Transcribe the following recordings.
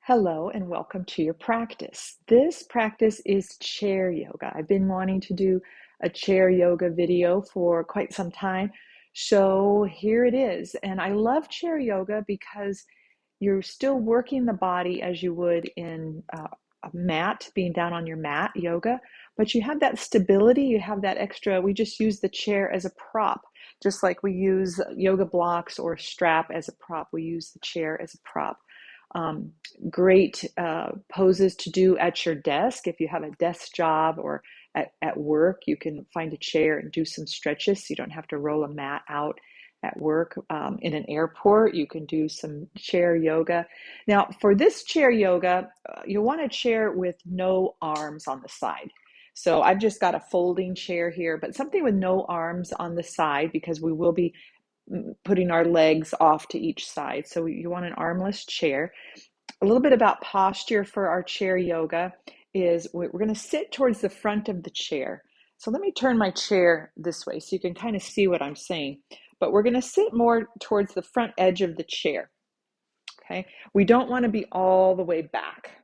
Hello and welcome to your practice. This practice is chair yoga. I've been wanting to do a chair yoga video for quite some time, so here it is. And I love chair yoga because you're still working the body as you would in a mat, being down on your mat yoga, but you have that stability, you have that extra. We just use the chair as a prop, just like we use yoga blocks or strap as a prop. We use the chair as a prop. Um, Great poses to do at your desk. If you have a desk job or at work, you can find a chair and do some stretches so you don't have to roll a mat out at work. In an airport, you can do some chair yoga. Now, for this chair yoga, you'll want a chair with no arms on the side. So I've just got a folding chair here, but something with no arms on the side because we will be putting our legs off to each side. So you want an armless chair. A little bit about posture for our chair yoga is we're going to sit towards the front of the chair. So let me turn my chair this way so you can kind of see what I'm saying. But we're going to sit more towards the front edge of the chair. Okay, we don't want to be all the way back.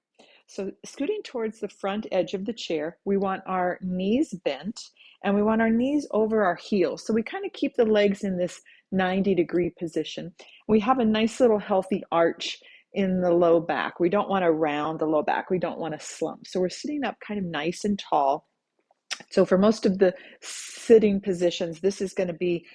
So scooting towards the front edge of the chair, we want our knees bent and we want our knees over our heels. So we kind of keep the legs in this 90-degree position. We have a nice little healthy arch in the low back. We don't want to round the low back. We don't want to slump. So we're sitting up kind of nice and tall. So for most of the sitting positions, this is going to be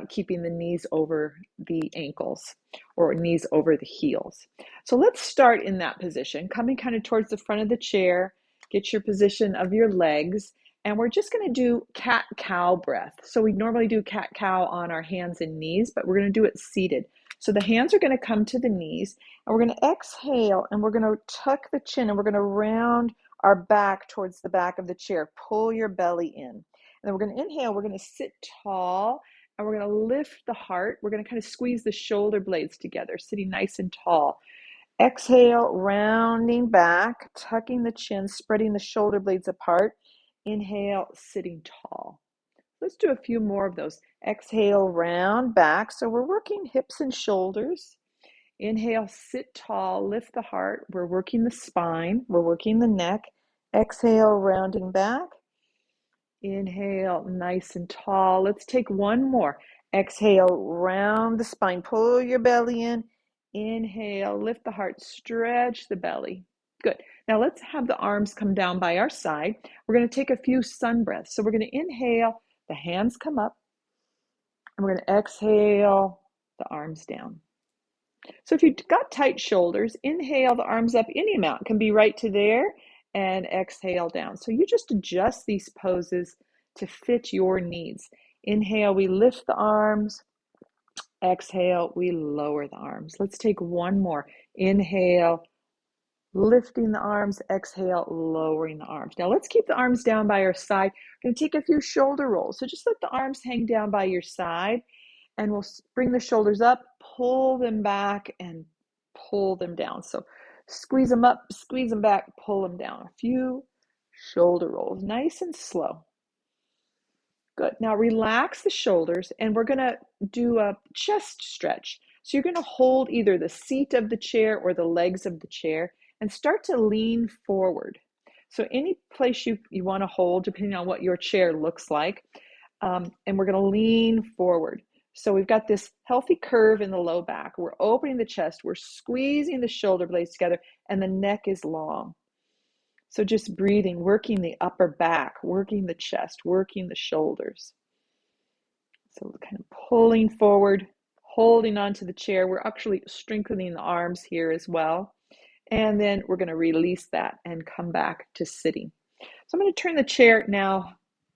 keeping the knees over the ankles or knees over the heels. So let's start in that position, coming kind of towards the front of the chair, get your position of your legs, and we're just going to do cat-cow breath. So we normally do cat-cow on our hands and knees, but we're going to do it seated. So the hands are going to come to the knees, and we're going to exhale, and we're going to tuck the chin, and we're going to round our back towards the back of the chair. Pull your belly in. And then we're going to inhale. We're going to sit tall and we're going to lift the heart. We're going to kind of squeeze the shoulder blades together, sitting nice and tall. Exhale, rounding back, tucking the chin, spreading the shoulder blades apart. Inhale, sitting tall. Let's do a few more of those. Exhale, round back. So we're working hips and shoulders. Inhale, sit tall, lift the heart. We're working the spine. We're working the neck. Exhale, rounding back. Inhale, nice and tall. Let's take one more. Exhale, round the spine. Pull your belly in. Inhale, lift the heart, stretch the belly. Good. Now let's have the arms come down by our side. We're going to take a few sun breaths. So we're going to inhale, the hands come up, and we're going to exhale, the arms down. So if you've got tight shoulders, inhale the arms up any amount. It can be right to there and exhale down. So you just adjust these poses to fit your needs. Inhale, we lift the arms. Exhale, we lower the arms. Let's take one more. Inhale, lifting the arms. Exhale, lowering the arms. Now let's keep the arms down by our side. We're going to take a few shoulder rolls. So just let the arms hang down by your side. And we'll bring the shoulders up, pull them back, and pull them down. So squeeze them up, squeeze them back, pull them down. A few shoulder rolls, nice and slow. Good. Now relax the shoulders, and we're going to do a chest stretch. So you're going to hold either the seat of the chair or the legs of the chair and start to lean forward. So any place you want to hold, depending on what your chair looks like, and we're going to lean forward. So we've got this healthy curve in the low back. We're opening the chest. We're squeezing the shoulder blades together, and the neck is long. So just breathing, working the upper back, working the chest, working the shoulders. So kind of pulling forward, holding onto the chair. We're actually strengthening the arms here as well. And then we're going to release that and come back to sitting. So I'm going to turn the chair now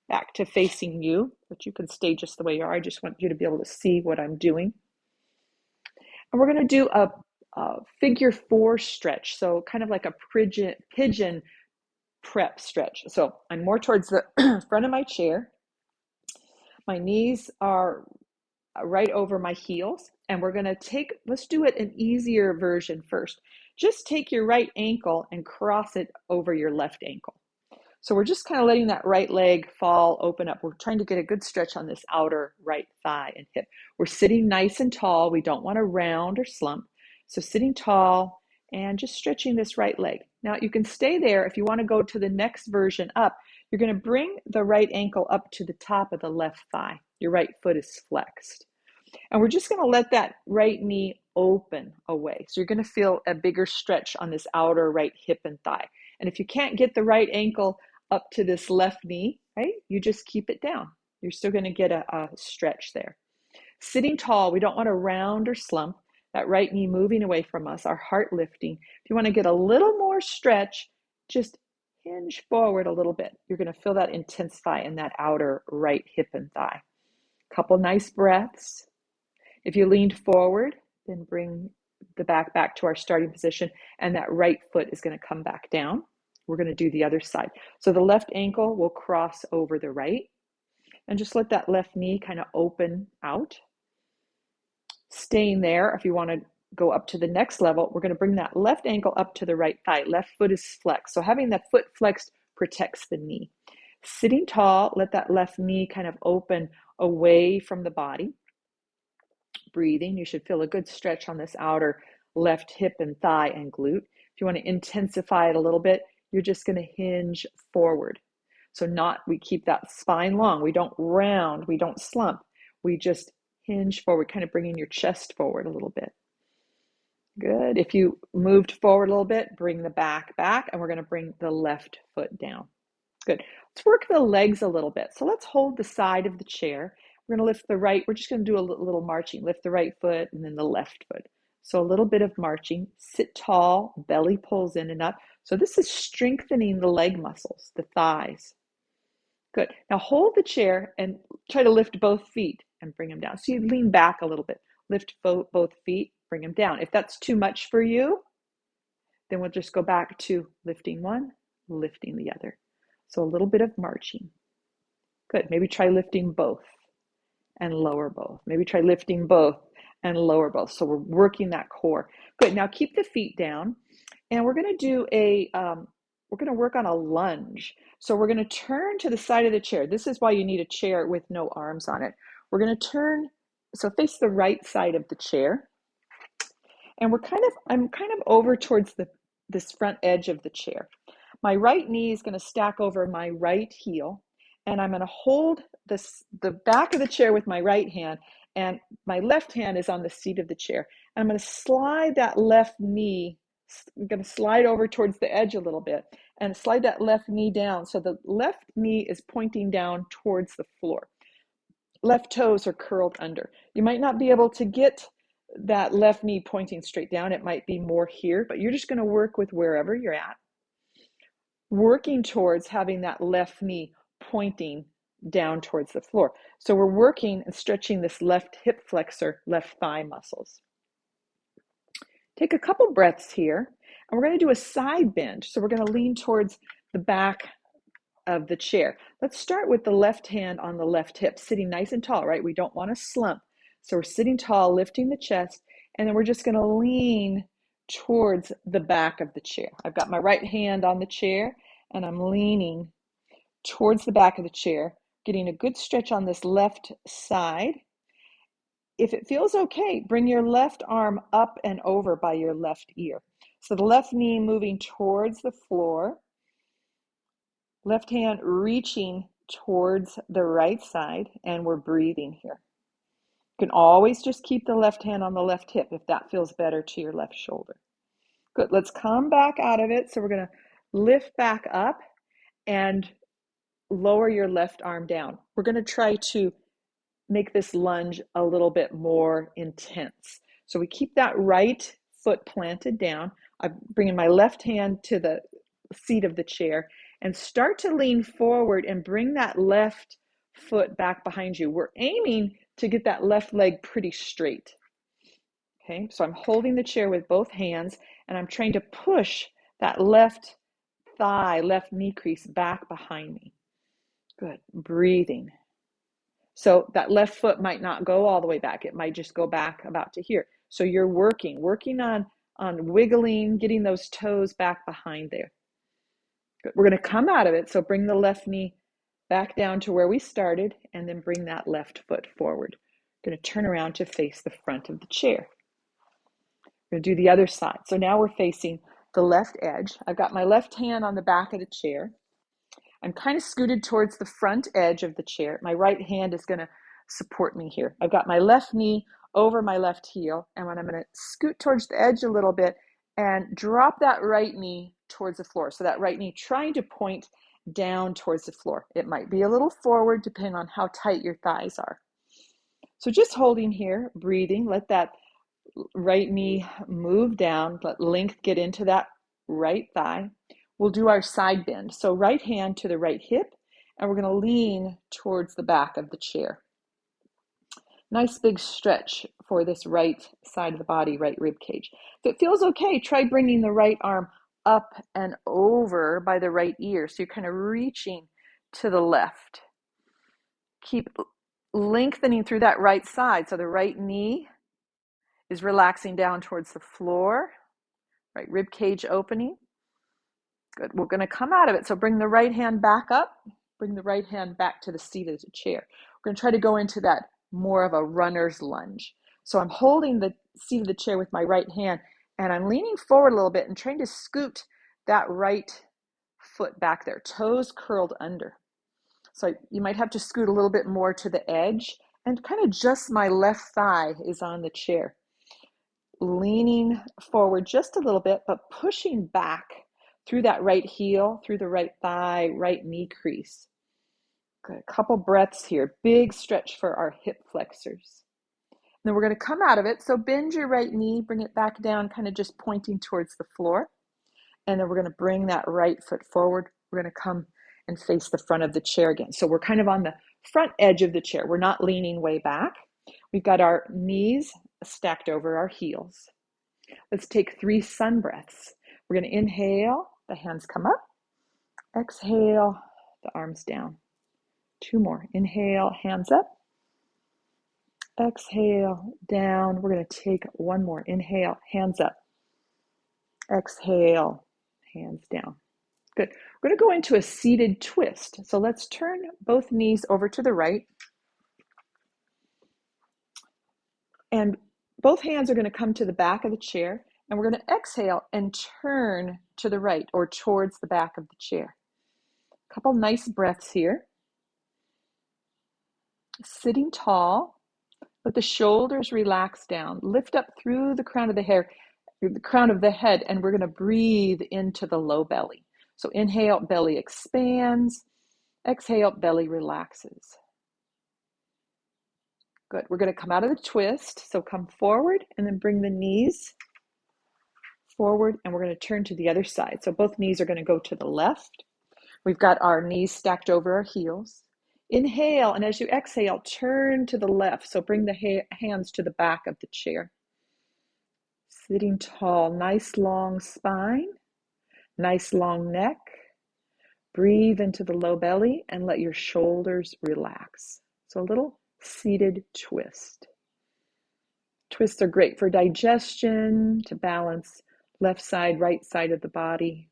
back to facing you, but you can stay just the way you are. I just want you to be able to see what I'm doing. And we're going to do a figure four stretch, so kind of like a pigeon prep stretch. So I'm more towards the front of my chair. My knees are right over my heels, and we're going to let's do it an easier version first. Just take your right ankle and cross it over your left ankle. So we're just kind of letting that right leg fall, open up. We're trying to get a good stretch on this outer right thigh and hip. We're sitting nice and tall. We don't want to round or slump. So sitting tall and just stretching this right leg. Now you can stay there. If you want to go to the next version up, you're going to bring the right ankle up to the top of the left thigh. Your right foot is flexed. And we're just going to let that right knee open away. So you're going to feel a bigger stretch on this outer right hip and thigh. And if you can't get the right ankle up to this left knee, right, you just keep it down. You're still going to get a stretch there. Sitting tall, we don't want to round or slump. That right knee moving away from us, our heart lifting. If you want to get a little more stretch, just hinge forward a little bit. You're going to feel that intensify in that outer right hip and thigh. Couple nice breaths. If you leaned forward, then bring the back to our starting position, and that right foot is going to come back down. We're going to do the other side. So the left ankle will cross over the right, and just let that left knee kind of open out. Staying there, if you want to go up to the next level, we're going to bring that left ankle up to the right thigh. Left foot is flexed. So having that foot flexed protects the knee. Sitting tall, let that left knee kind of open away from the body. Breathing, you should feel a good stretch on this outer left hip and thigh and glute. If you want to intensify it a little bit, you're just going to hinge forward. So we keep that spine long. We don't round, we don't slump. We just hinge forward, kind of bringing your chest forward a little bit. Good. If you moved forward a little bit, bring the back, and we're going to bring the left foot down. Good. Let's work the legs a little bit. So let's hold the side of the chair. We're going to lift the right. We're just going to do a little marching. Lift the right foot and then the left foot. So a little bit of marching. Sit tall, belly pulls in and up. So this is strengthening the leg muscles, the thighs. Good. Now hold the chair and try to lift both feet and bring them down. So you lean back a little bit. Lift both feet, bring them down. If that's too much for you, then we'll just go back to lifting one, lifting the other. So a little bit of marching. Good. Maybe try lifting both and lower both. Maybe try lifting both and lower both. So we're working that core. Good. Now keep the feet down, and we're going to do we're going to work on a lunge. So we're going to turn to the side of the chair. This is why you need a chair with no arms on it. We're going to turn, so face the right side of the chair. And I'm kind of over towards this front edge of the chair. My right knee is going to stack over my right heel, and I'm going to hold the back of the chair with my right hand, and my left hand is on the seat of the chair. And I'm going to slide that left knee. I'm going to slide over towards the edge a little bit and slide that left knee down. So the left knee is pointing down towards the floor. Left toes are curled under. You might not be able to get that left knee pointing straight down. It might be more here, but you're just going to work with wherever you're at, working towards having that left knee pointing down towards the floor. So we're working and stretching this left hip flexor, left thigh muscles. Take a couple breaths here, and we're going to do a side bend. So we're going to lean towards the back of the chair. Let's start with the left hand on the left hip, sitting nice and tall, right? We don't want to slump. So we're sitting tall, lifting the chest, and then we're just going to lean towards the back of the chair. I've got my right hand on the chair, and I'm leaning towards the back of the chair, getting a good stretch on this left side. If it feels okay, bring your left arm up and over by your left ear. So the left knee moving towards the floor, left hand reaching towards the right side, and we're breathing here. You can always just keep the left hand on the left hip if that feels better to your left shoulder. Good. Let's come back out of it. So we're going to lift back up and lower your left arm down. We're going to try to make this lunge a little bit more intense. So we keep that right foot planted down. I'm bringing my left hand to the seat of the chair and start to lean forward and bring that left foot back behind you. We're aiming to get that left leg pretty straight. Okay, so I'm holding the chair with both hands, and I'm trying to push that left thigh, left knee crease back behind me. Good. Breathing. So that left foot might not go all the way back. It might just go back about to here. So you're working on wiggling, getting those toes back behind there. Good. We're going to come out of it. So bring the left knee back down to where we started, and then bring that left foot forward. Going to turn around to face the front of the chair. We're going to do the other side. So now we're facing the left edge. I've got my left hand on the back of the chair. I'm kind of scooted towards the front edge of the chair. My right hand is going to support me here. I've got my left knee over my left heel, and when I'm going to scoot towards the edge a little bit and drop that right knee towards the floor. So that right knee trying to point down towards the floor. It might be a little forward depending on how tight your thighs are. So just holding here, breathing, let that right knee move down, let length get into that right thigh. We'll do our side bend. So right hand to the right hip, and we're going to lean towards the back of the chair. Nice big stretch for this right side of the body, right rib cage. If it feels okay, try bringing the right arm up and over by the right ear. So you're kind of reaching to the left. Keep lengthening through that right side. So the right knee is relaxing down towards the floor, right rib cage opening. Good. We're going to come out of it. So bring the right hand back up, bring the right hand back to the seat of the chair. We're going to try to go into that more of a runner's lunge. So I'm holding the seat of the chair with my right hand, and I'm leaning forward a little bit and trying to scoot that right foot back there, toes curled under. So you might have to scoot a little bit more to the edge, and kind of just my left thigh is on the chair. Leaning forward just a little bit, but pushing back through that right heel, through the right thigh, right knee crease. Good. A couple breaths here. Big stretch for our hip flexors. And then we're going to come out of it. So bend your right knee, bring it back down, kind of just pointing towards the floor. And then we're going to bring that right foot forward. We're going to come and face the front of the chair again. So we're kind of on the front edge of the chair. We're not leaning way back. We've got our knees stacked over our heels. Let's take 3 sun breaths. We're going to inhale, the hands come up. Exhale, the arms down. 2 more. Inhale, hands up. Exhale, down. We're going to take 1 more. Inhale, hands up. Exhale, hands down. Good. We're going to go into a seated twist. So let's turn both knees over to the right. And both hands are going to come to the back of the chair. And we're going to exhale and turn to the right or towards the back of the chair. A couple nice breaths here. Sitting tall. Let the shoulders relax down. Lift up through the crown of the head, and we're going to breathe into the low belly. So inhale, belly expands. Exhale, belly relaxes. Good. We're going to come out of the twist. So come forward and then bring the knees forward, and we're going to turn to the other side. So both knees are going to go to the left. We've got our knees stacked over our heels. Inhale, and as you exhale, turn to the left. So bring the hands to the back of the chair. Sitting tall, nice long spine, nice long neck. Breathe into the low belly and let your shoulders relax. So a little seated twist. Twists are great for digestion, to balance left side, right side of the body.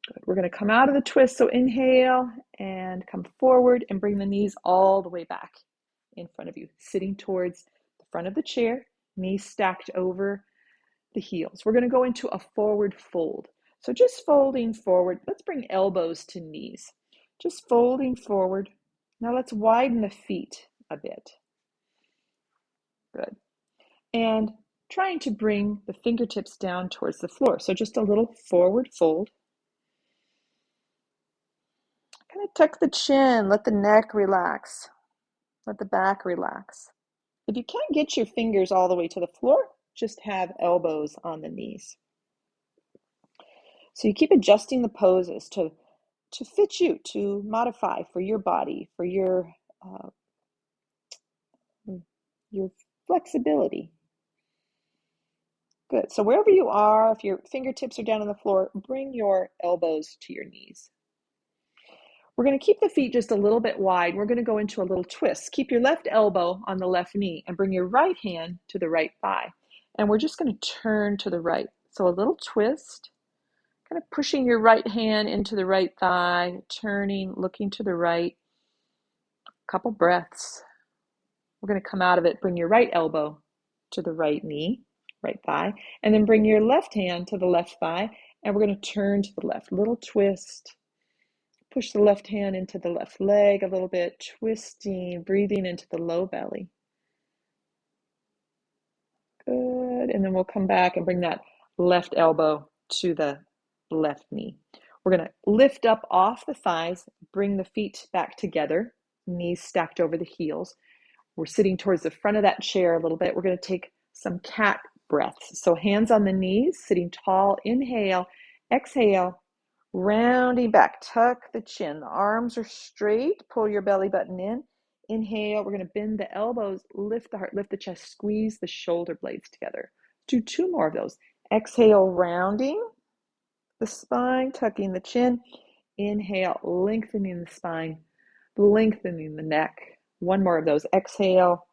Good. We're going to come out of the twist. So inhale and come forward and bring the knees all the way back in front of you, sitting towards the front of the chair, knees stacked over the heels. We're going to go into a forward fold. So just folding forward. Let's bring elbows to knees. Just folding forward. Now let's widen the feet a bit. Good. And trying to bring the fingertips down towards the floor. So just a little forward fold. Kind of tuck the chin, let the neck relax, let the back relax. If you can't get your fingers all the way to the floor, just have elbows on the knees. So you keep adjusting the poses to fit you, to modify for your body, for your flexibility. Good. So wherever you are, if your fingertips are down on the floor, bring your elbows to your knees. We're going to keep the feet just a little bit wide. We're going to go into a little twist. Keep your left elbow on the left knee and bring your right hand to the right thigh. And we're just going to turn to the right. So a little twist, kind of pushing your right hand into the right thigh, turning, looking to the right. A couple breaths. We're going to come out of it. Bring your right elbow to the right knee. right thigh, and then bring your left hand to the left thigh, and we're going to turn to the left. Little twist. Push the left hand into the left leg a little bit, twisting, breathing into the low belly. Good. And then we'll come back and bring that left elbow to the left knee. We're going to lift up off the thighs, bring the feet back together, knees stacked over the heels. We're sitting towards the front of that chair a little bit. We're going to take some cat breaths. So hands on the knees, sitting tall. Inhale, exhale, rounding back. Tuck the chin. The arms are straight. Pull your belly button in. Inhale, we're going to bend the elbows, lift the heart, lift the chest, squeeze the shoulder blades together. Do two more of those. Exhale, rounding the spine, tucking the chin. Inhale, lengthening the spine, lengthening the neck. One more of those. Exhale,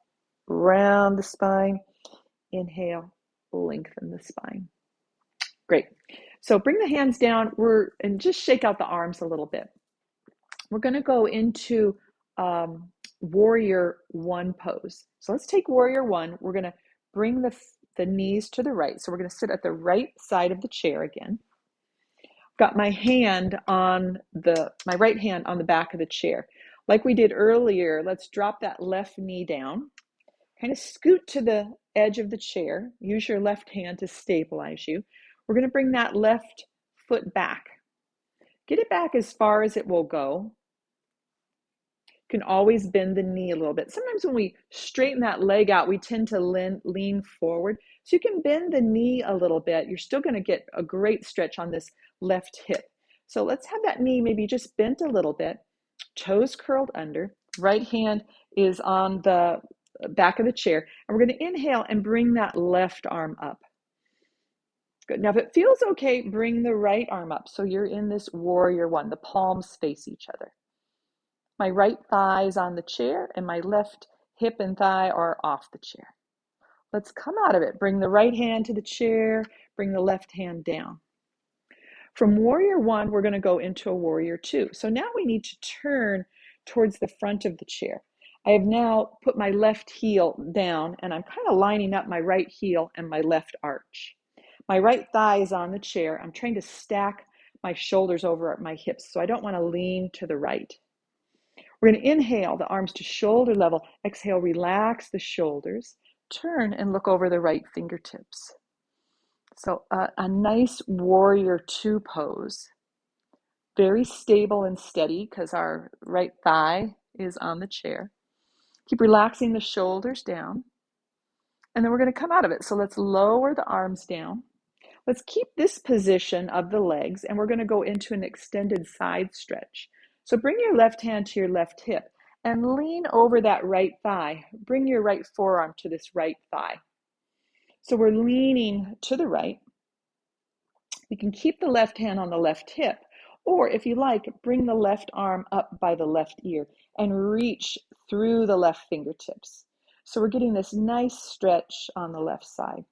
round the spine. Inhale, lengthen the spine. Great. So bring the hands down and just shake out the arms a little bit. We're going to go into warrior one pose. So let's take warrior one. We're going to bring the knees to the right. So we're going to sit at the right side of the chair again. Got my hand on my right hand on the back of the chair. Like we did earlier, let's drop that left knee down. Kind of scoot to the edge of the chair. Use your left hand to stabilize you. We're going to bring that left foot back. Get it back as far as it will go. You can always bend the knee a little bit. Sometimes when we straighten that leg out, we tend to lean forward. So you can bend the knee a little bit. You're still going to get a great stretch on this left hip. So let's have that knee maybe just bent a little bit. Toes curled under. Right hand is on the back of the chair. And we're going to inhale and bring that left arm up. Good. Now, if it feels okay, bring the right arm up. So you're in this warrior one. The palms face each other. My right thigh is on the chair and my left hip and thigh are off the chair. Let's come out of it. Bring the right hand to the chair, bring the left hand down. From warrior one, we're going to go into a warrior two. So now we need to turn towards the front of the chair. I have now put my left heel down and I'm kind of lining up my right heel and my left arch. My right thigh is on the chair. I'm trying to stack my shoulders over my hips, so I don't want to lean to the right. We're going to inhale the arms to shoulder level. Exhale, relax the shoulders. Turn and look over the right fingertips. So a nice warrior two pose. Very stable and steady because our right thigh is on the chair. Keep relaxing the shoulders down. And then we're going to come out of it. So let's lower the arms down. Let's keep this position of the legs and we're going to go into an extended side stretch. So bring your left hand to your left hip and lean over that right thigh. Bring your right forearm to this right thigh. So we're leaning to the right. We can keep the left hand on the left hip, or if you like, bring the left arm up by the left ear and reach through the left fingertips. So we're getting this nice stretch on the left side.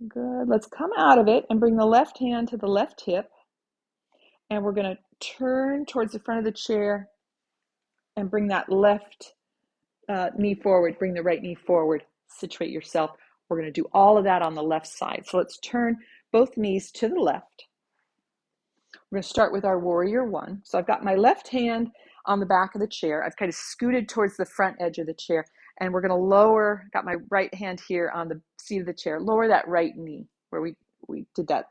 Good. Let's come out of it and bring the left hand to the left hip. And we're going to turn towards the front of the chair and bring that left knee forward. Bring the right knee forward. Situate yourself. We're going to do all of that on the left side. So let's turn both knees to the left. We're going to start with our warrior one. So I've got my left hand on the back of the chair. I've kind of scooted towards the front edge of the chair. And we're going to lower, got my right hand here on the seat of the chair, lower that right knee where we did that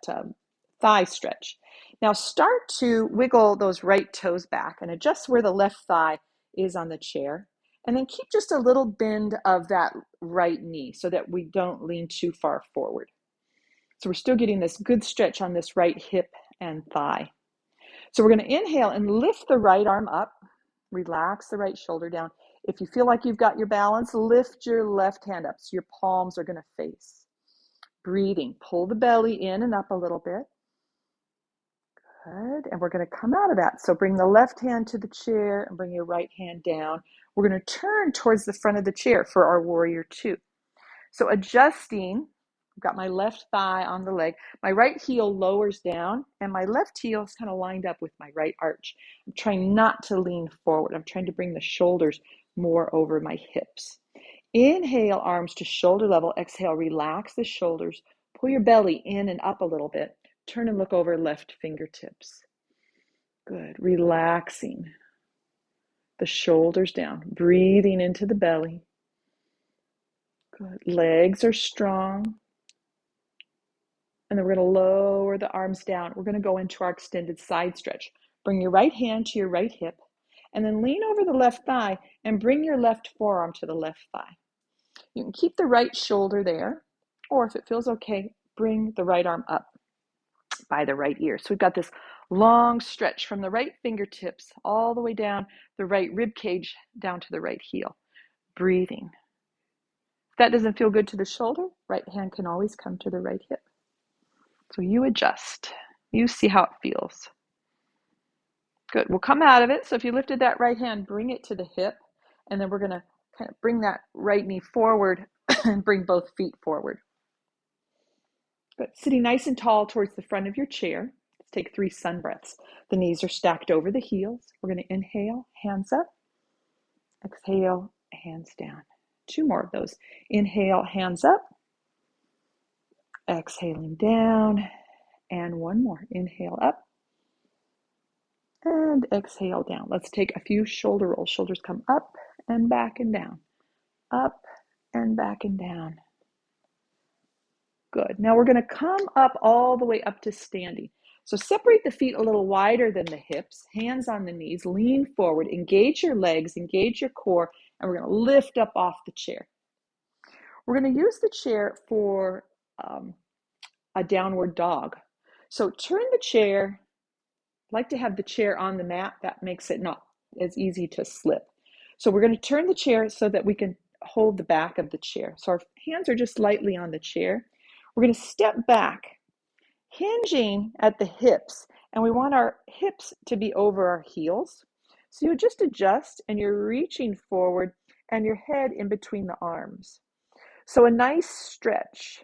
thigh stretch. Now start to wiggle those right toes back and adjust where the left thigh is on the chair. And then keep just a little bend of that right knee so that we don't lean too far forward. So we're still getting this good stretch on this right hip and thigh. So we're going to inhale and lift the right arm up. Relax the right shoulder down. If you feel like you've got your balance, lift your left hand up so your palms are going to face. Breathing, pull the belly in and up a little bit. Good, and we're going to come out of that. So bring the left hand to the chair and bring your right hand down. We're going to turn towards the front of the chair for our warrior two. So adjusting, I've got my left thigh on the leg. My right heel lowers down and my left heel is kind of lined up with my right arch. I'm trying not to lean forward. I'm trying to bring the shoulders more over my hips. Inhale, arms to shoulder level. Exhale, relax the shoulders. Pull your belly in and up a little bit. Turn and look over left fingertips. Good. Relaxing the shoulders down. Breathing into the belly. Good. Legs are strong. And then we're going to lower the arms down. We're going to go into our extended side stretch. Bring your right hand to your right hip. And then lean over the left thigh and bring your left forearm to the left thigh. You can keep the right shoulder there, or if it feels okay, bring the right arm up by the right ear. So we've got this long stretch from the right fingertips all the way down the right rib cage down to the right heel. Breathing. If that doesn't feel good to the shoulder, right hand can always come to the right hip. So you adjust. You see how it feels. Good. We'll come out of it. So if you lifted that right hand, bring it to the hip, and then we're going to kind of bring that right knee forward and bring both feet forward. Good. Sitting nice and tall towards the front of your chair. Let's take 3 sun breaths. The knees are stacked over the heels. We're going to inhale, hands up. Exhale, hands down. 2 more of those. Inhale, hands up. Exhaling down. And 1 more. Inhale up. And exhale down. Let's take a few shoulder rolls. Shoulders come up and back and down. Up and back and down. Good. Now we're going to come up all the way up to standing. So separate the feet a little wider than the hips, hands on the knees, lean forward, engage your legs, engage your core, and we're going to lift up off the chair. We're going to use the chair for a downward dog. So turn the chair. I like to have the chair on the mat. That makes it not as easy to slip. So we're going to turn the chair so that we can hold the back of the chair. So our hands are just lightly on the chair. We're going to step back, hinging at the hips, and we want our hips to be over our heels. So you just adjust and you're reaching forward and your head in between the arms. So a nice stretch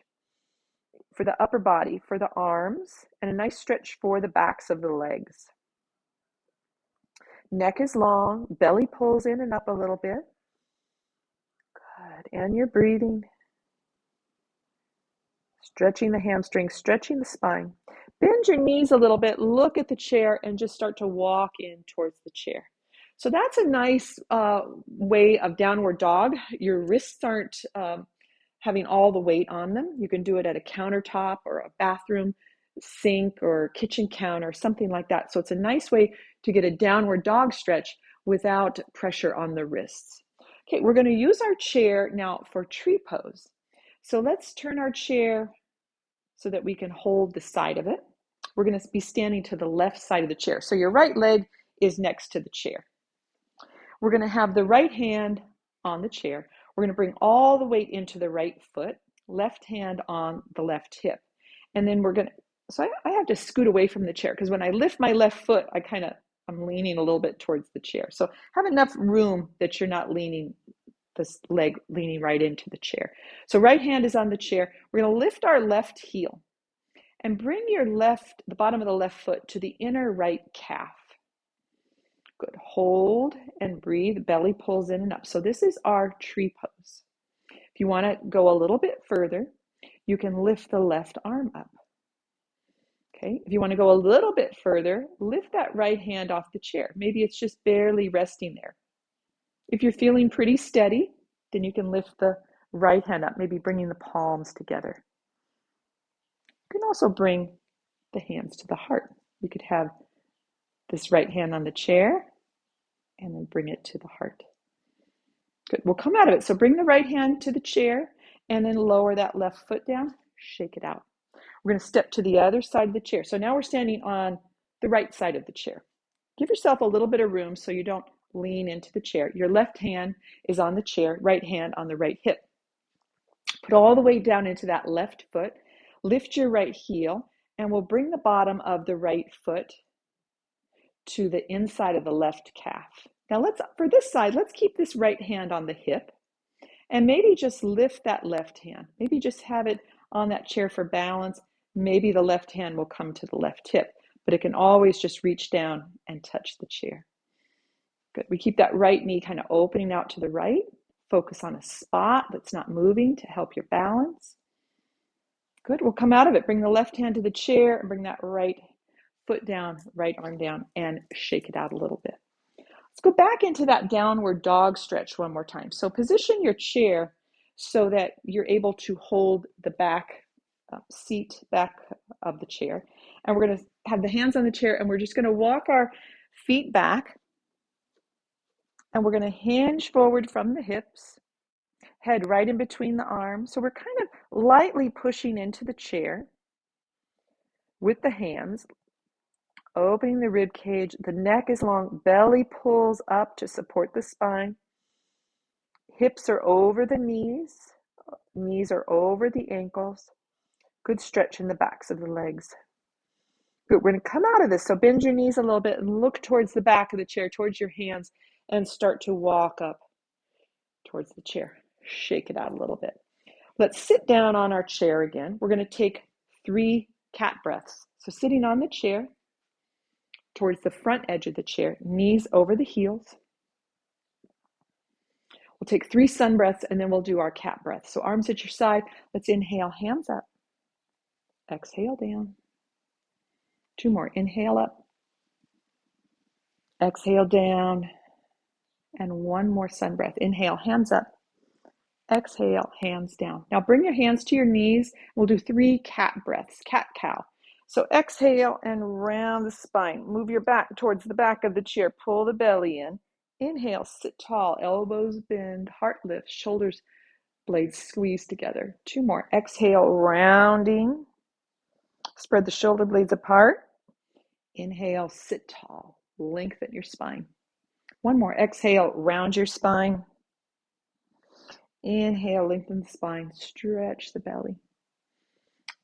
for the upper body, for the arms, and a nice stretch for the backs of the legs. Neck is long, belly pulls in and up a little bit. Good, and you're breathing. Stretching the hamstrings, stretching the spine. Bend your knees a little bit, look at the chair, and just start to walk in towards the chair. So that's a nice way of downward dog. Your wrists aren't having all the weight on them. You can do it at a countertop or a bathroom sink or kitchen counter, something like that. So it's a nice way to get a downward dog stretch without pressure on the wrists. Okay, we're going to use our chair now for tree pose. So let's turn our chair so that we can hold the side of it. We're going to be standing to the left side of the chair. So your right leg is next to the chair. We're going to have the right hand on the chair. We're going to bring all the weight into the right foot, left hand on the left hip. And then we're going to, so I have to scoot away from the chair because when I lift my left foot, I'm leaning a little bit towards the chair. So have enough room that you're not leaning this leg leaning right into the chair. So right hand is on the chair. We're going to lift our left heel and bring the bottom of the left foot to the inner right calf. Good. Hold and breathe. Belly pulls in and up. So this is our tree pose. If you want to go a little bit further, you can lift the left arm up. Okay. If you want to go a little bit further, lift that right hand off the chair. Maybe it's just barely resting there. If you're feeling pretty steady, then you can lift the right hand up, maybe bringing the palms together. You can also bring the hands to the heart. You could have this right hand on the chair and then bring it to the heart. Good. We'll come out of it. So bring the right hand to the chair and then lower that left foot down. Shake it out. We're going to step to the other side of the chair. So now we're standing on the right side of the chair. Give yourself a little bit of room so you don't lean into the chair. Your left hand is on the chair, right hand on the right hip. Put all the weight down into that left foot. Lift your right heel, and we'll bring the bottom of the right foot to the inside of the left calf. Now for this side, let's keep this right hand on the hip and maybe just lift that left hand. Maybe just have it on that chair for balance. Maybe the left hand will come to the left hip, but it can always just reach down and touch the chair. Good. We keep that right knee kind of opening out to the right. Focus on a spot that's not moving to help your balance. Good. We'll come out of it. Bring the left hand to the chair and bring that right foot down, right arm down, and shake it out a little bit. Let's go back into that downward dog stretch one more time. So position your chair so that you're able to hold the back seat back of the chair. And we're going to have the hands on the chair, and we're just going to walk our feet back, and we're going to hinge forward from the hips, head right in between the arms. So we're kind of lightly pushing into the chair with the hands, opening the rib cage. The neck is long, belly pulls up to support the spine. Hips are over the knees are over the ankles. Good stretch in the backs of the legs. Good. We're going to come out of this. So bend your knees a little bit and look towards the back of the chair, towards your hands, and start to walk up towards the chair. Shake it out a little bit. Let's sit down on our chair again. We're going to take 3 cat breaths. So sitting on the chair, towards the front edge of the chair, knees over the heels. We'll take 3 sun breaths, and then we'll do our cat breath. So arms at your side. Let's inhale, hands up. Exhale down. 2 more. Inhale up. Exhale down. And 1 more sun breath. Inhale, hands up. Exhale, hands down. Now bring your hands to your knees. We'll do 3 cat breaths, cat-cow. So exhale and round the spine. Move your back towards the back of the chair. Pull the belly in. Inhale, sit tall, elbows bend, heart lifts, shoulders, blades squeeze together. 2 more. Exhale, rounding. Spread the shoulder blades apart. Inhale, sit tall, lengthen your spine. 1 more. Exhale, round your spine. Inhale, lengthen the spine, stretch the belly.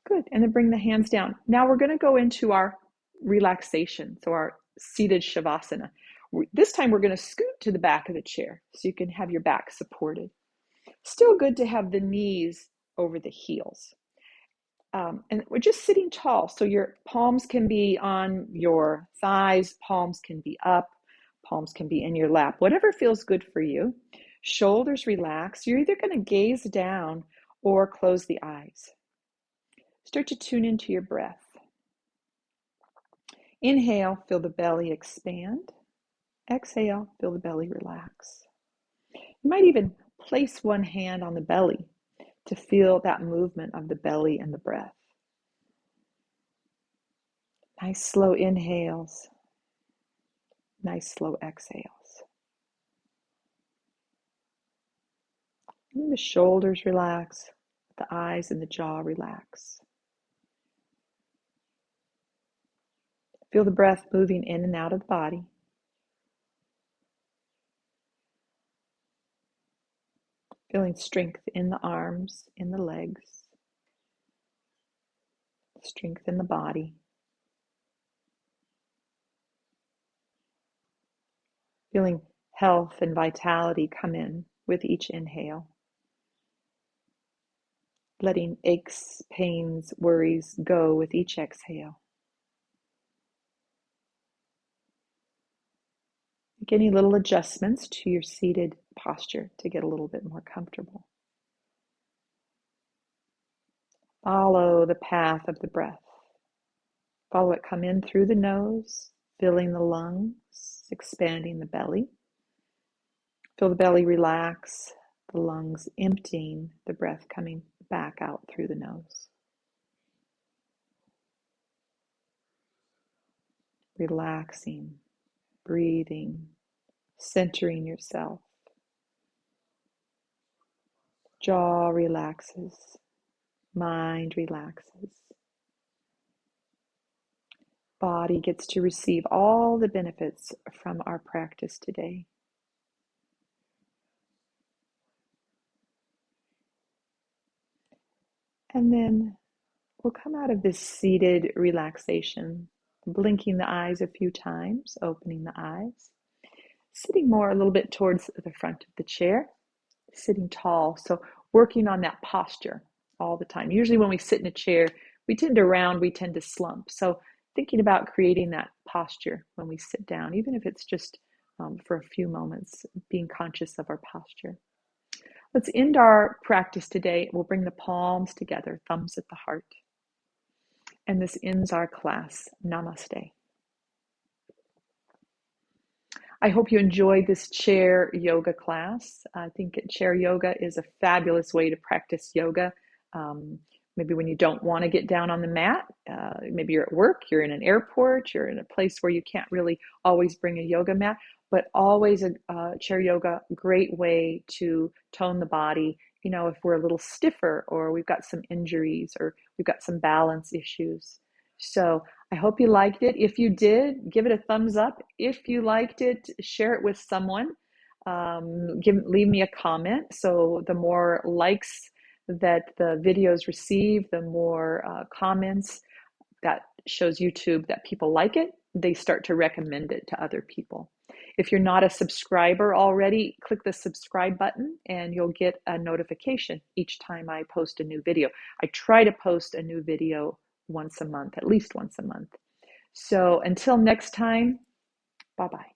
Good. And then bring the hands down. Now we're going to go into our relaxation, so our seated shavasana. This time we're going to scoot to the back of the chair so you can have your back supported. Still good to have the knees over the heels. And we're just sitting tall, so your palms can be on your thighs, palms can be up, palms can be in your lap, whatever feels good for you. Shoulders relax. You're either going to gaze down or close the eyes. Start to tune into your breath. Inhale, feel the belly expand. Exhale, feel the belly relax. You might even place one hand on the belly to feel that movement of the belly and the breath. Nice slow inhales. Nice slow exhales. And the shoulders relax, the eyes and the jaw relax. Feel the breath moving in and out of the body. Feeling strength in the arms, in the legs. Strength in the body. Feeling health and vitality come in with each inhale. Letting aches, pains, worries go with each exhale. Make any little adjustments to your seated posture to get a little bit more comfortable. Follow the path of the breath. Follow it come in through the nose, filling the lungs, expanding the belly. Feel the belly relax, the lungs emptying, the breath coming back out through the nose. Relaxing, breathing, centering yourself. Jaw relaxes, mind relaxes. Body gets to receive all the benefits from our practice today. And then we'll come out of this seated relaxation, blinking the eyes a few times, opening the eyes, sitting more a little bit towards the front of the chair, sitting tall. So working on that posture all the time. Usually when we sit in a chair, we tend to round, we tend to slump. So thinking about creating that posture when we sit down, even if it's just for a few moments, being conscious of our posture. Let's end our practice today. We'll bring the palms together, thumbs at the heart. And this ends our class. Namaste. I hope you enjoyed this chair yoga class. I think chair yoga is a fabulous way to practice yoga. Um, Maybe when you don't want to get down on the mat, maybe you're at work, you're in an airport, you're in a place where you can't really always bring a yoga mat, but always a chair yoga, great way to tone the body. You know, if we're a little stiffer or we've got some injuries or we've got some balance issues. So I hope you liked it. If you did, give it a thumbs up. If you liked it, share it with someone. Leave me a comment. So the more likes that the videos receive, the more comments, that shows YouTube that people like it. They start to recommend it to other people. If you're not a subscriber already, click the subscribe button and you'll get a notification each time I post a new video. I try to post a new video once a month, at least once a month. So until next time, bye-bye.